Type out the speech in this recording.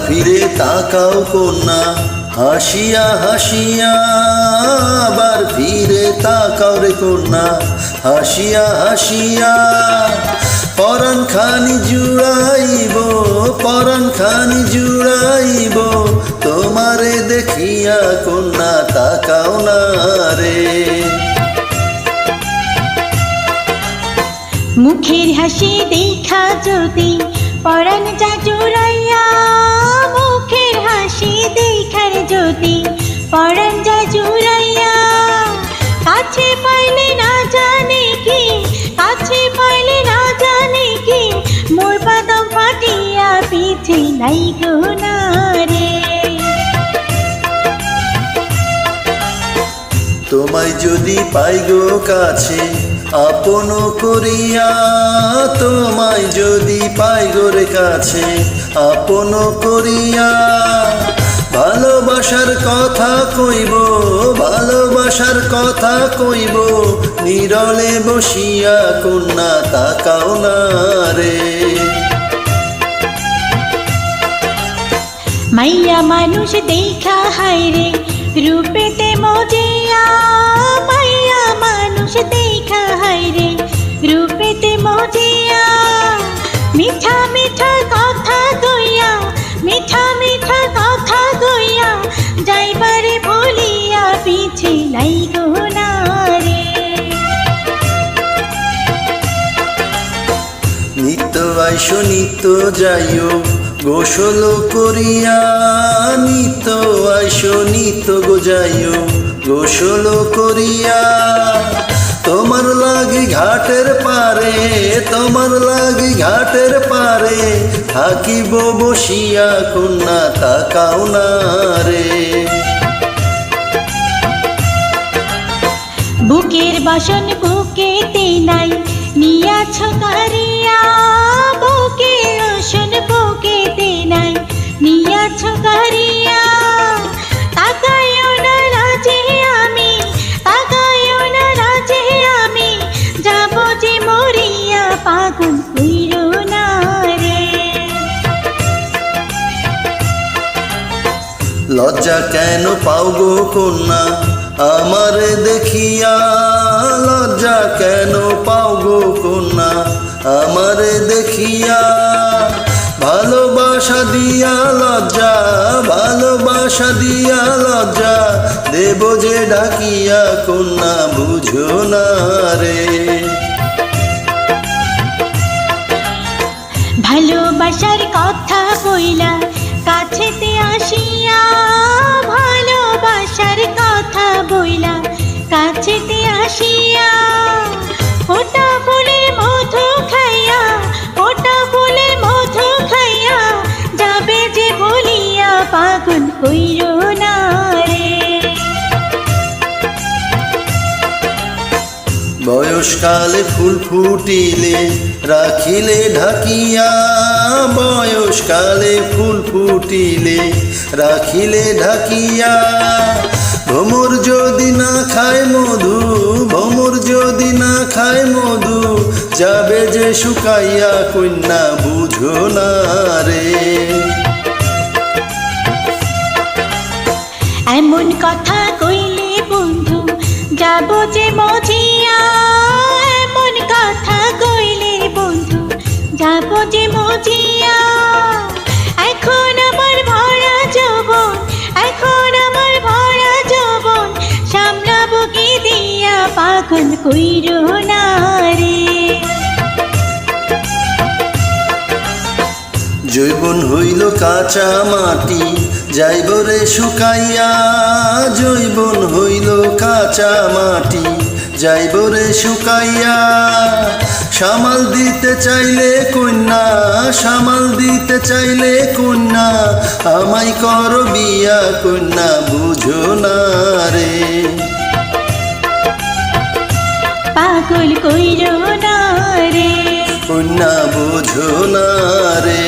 ফিরে তাকাও কন্যা হাসিয়া হাসিয়া, আবার ফিরে তাকাও রে কন্যা হাসিয়া হাসিয়া। পরাণ খানি জুড়াইব, পরাণ খানি জুড়াইব, তোমারে দেখিয়া কন্যা তাকাও না রে। মুখের হাসি দেখা যদি পরাণ যা জুড়াইয়া, মুখের হাসি দেখার যদি পরাণ যা জুড়াইয়া। কাছে পাইলে না জানে কি, কাছে পাইলে না জানে কি, মোর বাদাম ফাটিয়া পিছে নাই গো না রে। তোমায় যদি পাই গো কাছে আপন করিয়া, তোমায় যদি পাই গো রে কাছে আপন করিয়া। ভালোবাসার কথা কইব, ভালোবাসার কথা কইব, নীরলে বসিয়া কন্যা তাকাও না রে। মাইয়া মানুষ দেখা হায়রে রূপেতে মজিয়া, মাইয়া মানুষ দেখা হায়রে রূপেতে মজিয়া। মিঠা মিঠা কথা কইয়া, মিঠা মিঠা কথা কইয়া, যাইবারে ভুলিয়া পিছে নাই গো না রে। নিত্য আইসো নিত্য যাইও গোসল করিয়া, নিত্য আইসো নিত্য গো যাইও গোসল করিয়া। তোমার লাগি ঘাটের পারে, তোমার লাগি ঘাটের পারে, থাকিব বসিয়া কন্যা তাকাও না রে। বুকের বাসন বুকেতে নাই নিয়াছ কারিয়া, বুকের বাসন বুকেতে নাই নিয়াছ কারিয়া। তাকাইও না রাজে আমি, তাকাইও না রাজে আমি, যাব যে মরিয়া পাগল হইরো না রে। লজ্জা কেন পাও গো কন্যা আমারে দেখিয়া, লজ্জা কেন পাও গো কন্যা আমারে দেখিয়া। ভালোবাসা দিয়া লজ্জা, ভালোবাসা দিয়া লজ্জা, দেব যে ডাকিয়া কন্যা বুঝো না রে। ভালোবাসার কথা বইলা কাছেতে আসিয়া, ভালোবাসার কথা বইলা কাছেতে আসিয়া। ফোটা ফুলের মধু খাইয়া, ফোটা ফুলের মধু খাইয়া, যাবে যে বলিয়া পাগল হইরো না রে। বয়সকালে ফুল ফুটিলে রাখিলে ঢাকিয়া, বয়সকালে ফুল ফুটিলে রাখিলে ঢাকিয়া। ভ্রমর যদি না খায় মধু, ভ্রমর যদি না খায় মধু, যাবে যে শুকাইয়া কন্যা বুঝো না রে। এমন কথা কইলে বন্ধু যাব যে মজিয়া, এমন কথা কইলে বন্ধু যাব যে মজিয়া। এখন আমার ভরা যৌবন, এখন আমার ভরা যৌবন, সামলাবো কি দিয়া পাগল কইরো না রে। জৈবন হইল কাঁচা মাটি যাইব রে শুকাইয়া, জৈবন হইল কাঁচা মাটি যাইব রে শুকাইয়া। সামাল দিতে চাইলে কন্যা, সামাল দিতে চাইলে কন্যা, আমায় কর বিয়া কন্যা বুঝো না রে। পাগল কইরো না রে, কন্যা বুঝো না রে।